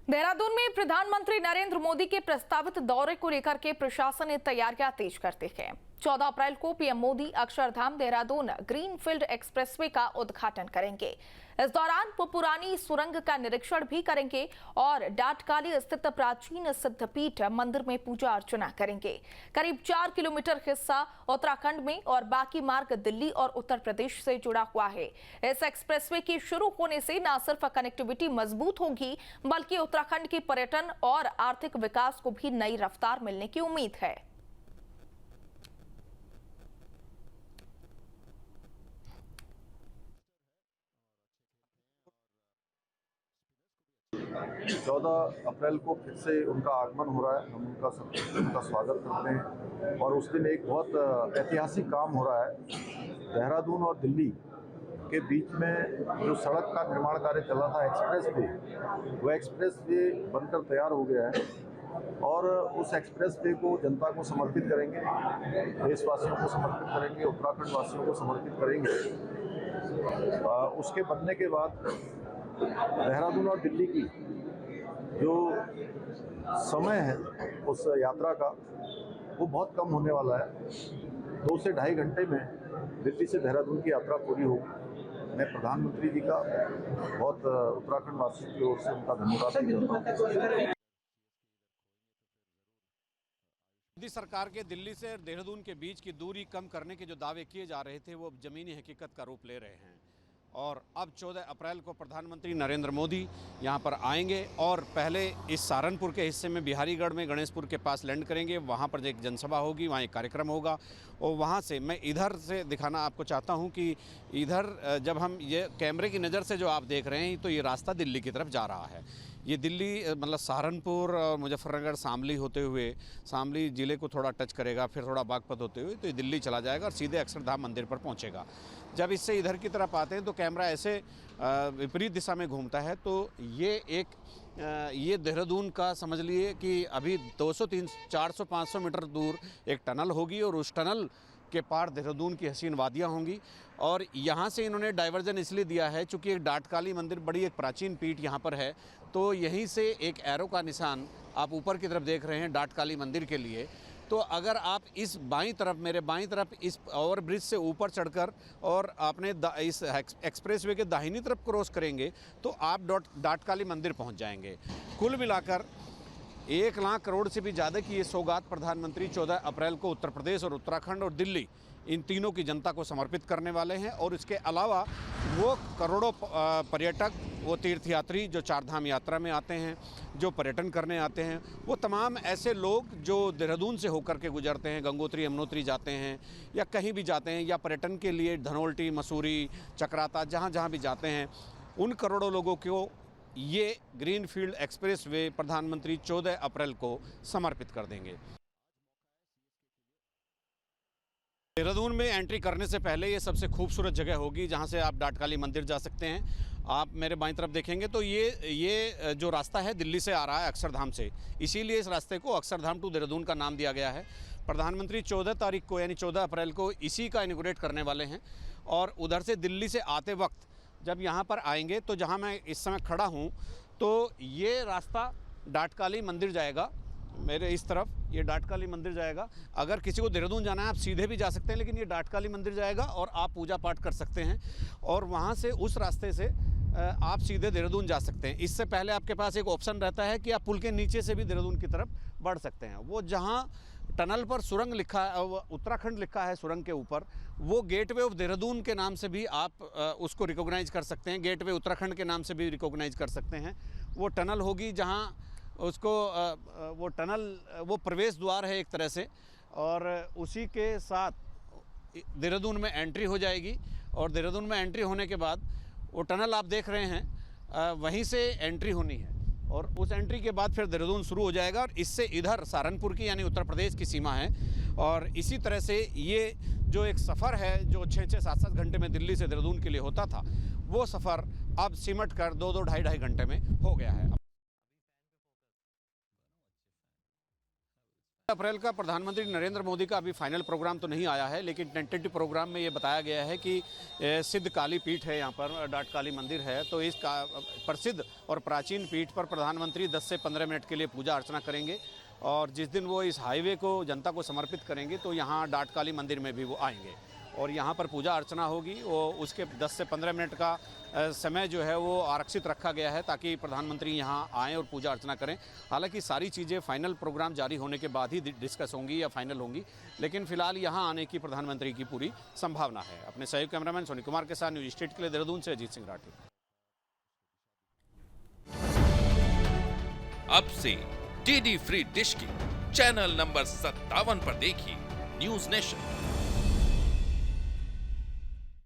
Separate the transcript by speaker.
Speaker 1: देहरादून में प्रधानमंत्री नरेंद्र मोदी के प्रस्तावित दौरे को लेकर के प्रशासन ने तैयारियां तेज कर दी है। 14 अप्रैल को PM Modi Akshardham Dehradun greenfield expressway का उद्घाटन करेंगे। इस दौरान वो पुरानी सुरंग का निरीक्षण भी करेंगे और डाटकाली स्थित प्राचीन सिद्धपीठ मंदिर में पूजा अर्चना करेंगे। करीब 4 किलोमीटर हिस्सा उत्तराखंड में और बाकी मार्ग दिल्ली और उत्तर प्रदेश से जुड़ा हुआ है। इस एक्सप्रेसवे के शुरू होने से न सिर्फ कनेक्टिविटी मजबूत होगी बल्कि उत्तराखंड के पर्यटन और आर्थिक विकास को भी नई रफ्तार मिलने की उम्मीद है।
Speaker 2: 14 अप्रैल को फिर से उनका आगमन हो रहा है। हम उनका स्वागत करते हैं और उस दिन एक बहुत ऐतिहासिक काम हो रहा है। देहरादून और दिल्ली के बीच में जो सड़क का निर्माण कार्य चला था एक्सप्रेस वे, वो एक्सप्रेस वे बनकर तैयार हो गया है और उस एक्सप्रेस वे को जनता को समर्पित करेंगे, देशवासियों को समर्पित करेंगे, उत्तराखंड वासियों को समर्पित करेंगे। उसके बनने के बाद देहरादून और दिल्ली की जो समय है उस यात्रा का वो बहुत कम होने वाला है। 2 से ढाई घंटे में दिल्ली से देहरादून की यात्रा पूरी होगी। मैं प्रधानमंत्री जी का बहुत उत्तराखंड वासियों की ओर से उनका धन्यवाद करता हूँ।
Speaker 3: मोदी सरकार के दिल्ली से देहरादून के बीच की दूरी कम करने के जो दावे किए जा रहे थे वो अब जमीनी हकीकत का रूप ले रहे हैं और अब 14 अप्रैल को प्रधानमंत्री नरेंद्र मोदी यहां पर आएंगे और पहले इस सहारनपुर के हिस्से में बिहारीगढ़ में गणेशपुर के पास लैंड करेंगे। वहां पर एक जनसभा होगी, वहां एक कार्यक्रम होगा और वहां से मैं इधर से दिखाना आपको चाहता हूं कि इधर जब हम ये कैमरे की नज़र से जो आप देख रहे हैं तो ये रास्ता दिल्ली की तरफ जा रहा है। ये दिल्ली मतलब सहारनपुर और मुजफ्फरनगर शामली होते हुए शामली ज़िले को थोड़ा टच करेगा, फिर थोड़ा बागपत होते हुए तो ये दिल्ली चला जाएगा और सीधे अक्षरधाम मंदिर पर पहुंचेगा। जब इससे इधर की तरफ आते हैं तो कैमरा ऐसे विपरीत दिशा में घूमता है तो ये देहरादून का समझ लिए कि अभी 200, 300, 400, 500 मीटर दूर एक टनल होगी और उस टनल के पार देहरादून की हसीन वादियाँ होंगी। और यहाँ से इन्होंने डाइवर्जन इसलिए दिया है चूँकि एक डाटकाली मंदिर बड़ी एक प्राचीन पीठ यहाँ पर है, तो यहीं से एक एरो का निशान आप ऊपर की तरफ देख रहे हैं डाटकाली मंदिर के लिए। तो अगर आप इस बाईं तरफ मेरे बाईं तरफ इस ओवरब्रिज से ऊपर चढ़कर और आपने इस एक्सप्रेसवे के दाहिनी तरफ क्रॉस करेंगे तो आप डाटकाली मंदिर पहुँच जाएंगे। कुल मिलाकर 1 लाख करोड़ से भी ज़्यादा की ये सौगात प्रधानमंत्री 14 अप्रैल को उत्तर प्रदेश और उत्तराखंड और दिल्ली इन तीनों की जनता को समर्पित करने वाले हैं। और इसके अलावा वो करोड़ों पर्यटक, वो तीर्थयात्री जो चारधाम यात्रा में आते हैं, जो पर्यटन करने आते हैं, वो तमाम ऐसे लोग जो देहरादून से होकर के गुजरते हैं, गंगोत्री यमुनोत्री जाते हैं या कहीं भी जाते हैं या पर्यटन के लिए धनोल्टी, मसूरी, चक्राता जहाँ जहाँ भी जाते हैं, उन करोड़ों लोगों को ये ग्रीनफील्ड एक्सप्रेस वे प्रधानमंत्री 14 अप्रैल को समर्पित कर देंगे। देहरादून में एंट्री करने से पहले ये सबसे खूबसूरत जगह होगी जहां से आप डाटकाली मंदिर जा सकते हैं। आप मेरे बाईं तरफ देखेंगे तो ये जो रास्ता है दिल्ली से आ रहा है अक्षरधाम से, इसीलिए इस रास्ते को अक्षरधाम टू देहरादून का नाम दिया गया है। प्रधानमंत्री 14 तारीख को यानी 14 अप्रैल को इसी का इनॉग्रेट करने वाले हैं और उधर से दिल्ली से आते वक्त जब यहाँ पर आएंगे तो जहाँ मैं इस समय खड़ा हूँ तो ये रास्ता डाटकाली मंदिर जाएगा। मेरे इस तरफ ये डाटकाली मंदिर जाएगा। अगर किसी को देहरादून जाना है आप सीधे भी जा सकते हैं, लेकिन ये डाटकाली मंदिर जाएगा और आप पूजा पाठ कर सकते हैं और वहाँ से उस रास्ते से आप सीधे देहरादून जा सकते हैं। इससे पहले आपके पास एक ऑप्शन रहता है कि आप पुल के नीचे से भी देहरादून की तरफ बढ़ सकते हैं। वो जहाँ टनल पर सुरंग लिखा है, उत्तराखंड लिखा है सुरंग के ऊपर, वो गेटवे ऑफ देहरादून के नाम से भी आप उसको रिकॉग्नाइज कर सकते हैं, गेटवे उत्तराखंड के नाम से भी रिकॉग्नाइज कर सकते हैं। वो टनल होगी जहाँ उसको वो टनल वो प्रवेश द्वार है एक तरह से और उसी के साथ देहरादून में एंट्री हो जाएगी और देहरादून में एंट्री होने के बाद वो टनल आप देख रहे हैं वहीं से एंट्री होनी है और उस एंट्री के बाद फिर देहरादून शुरू हो जाएगा और इससे इधर सहारनपुर की यानी उत्तर प्रदेश की सीमा है। और इसी तरह से ये जो एक सफ़र है जो 6-6, 7-7 घंटे में दिल्ली से देहरादून के लिए होता था, वो सफ़र अब सिमट कर 2-2, ढाई घंटे में हो गया है। अप्रैल का प्रधानमंत्री नरेंद्र मोदी का अभी फाइनल प्रोग्राम तो नहीं आया है, लेकिन टेंटेटिव प्रोग्राम में ये बताया गया है कि सिद्ध काली पीठ है, यहाँ पर डाट काली मंदिर है, तो इस प्रसिद्ध और प्राचीन पीठ पर प्रधानमंत्री 10 से 15 मिनट के लिए पूजा अर्चना करेंगे। और जिस दिन वो इस हाईवे को जनता को समर्पित करेंगे तो यहाँ डाट काली मंदिर में भी वो आएंगे और यहाँ पर पूजा अर्चना होगी। वो उसके 10 से 15 मिनट का समय जो है वो आरक्षित रखा गया है ताकि प्रधानमंत्री यहाँ आएँ और पूजा अर्चना करें। हालांकि सारी चीज़ें फाइनल प्रोग्राम जारी होने के बाद ही डिस्कस होंगी या फाइनल होंगी, लेकिन फिलहाल यहाँ आने की प्रधानमंत्री की पूरी संभावना है। अपने सहयोगी कैमरामैन सोनी कुमार के साथ न्यूज स्टेट के लिए देहरादून से अजीत सिंह राठी।
Speaker 4: अब से डीडी फ्री डिश की चैनल नंबर 57 पर देखिए न्यूज नेशन।